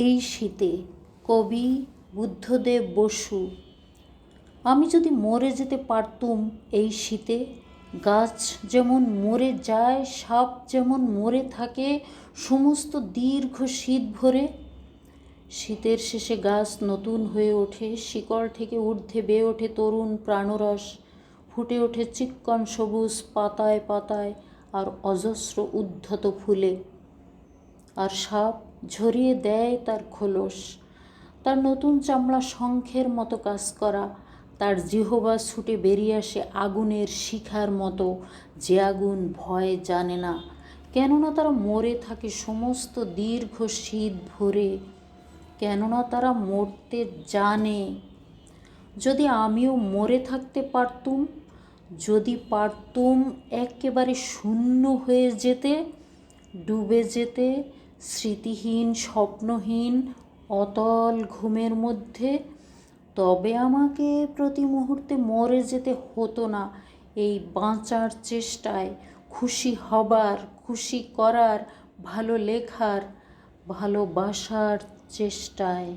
এই শীতে কবি বুদ্ধদেব বসু। আমি যদি মরে যেতে পারতুম এই শীতে, গাছ যেমন মরে যায়, সাপ যেমন মরে থাকে সমস্ত দীর্ঘ শীত ভরে। শীতের শেষে গাছ নতুন হয়ে ওঠে, শিকড় থেকে ঊর্ধ্বে বেয়ে ওঠে তরুণ প্রাণরস, ফুটে ওঠে চিক্কণ সবুজ পাতায় পাতায় আর অজস্র উদ্ধত ফুলে। আর সাপ ঝরিয়ে দেয় তার খোলস, তার নতুন চামড়া শঙ্খের মতো কাজ করা, তার জিহ্বা ছুটে বেরিয়ে আসে আগুনের শিখার মতো, যে আগুন ভয় জানে না, কেননা তারা মরে থাকে সমস্ত দীর্ঘ শীত ভরে, কেননা তারা মরতে জানে। যদি আমিও মরে থাকতে পারতুম, যদি পারতুম একেবারে শূন্য হয়ে যেতে, ডুবে যেতে স্মৃতিহীন স্বপ্নহীন অতল ঘুমের মধ্যে, তবে আমাকে প্রতি মুহূর্তে মরে যেতে হতো না এই বাঁচার চেষ্টায়, খুশি হবার, খুশি করার, ভালো লেখার, ভালোবাসার চেষ্টায়।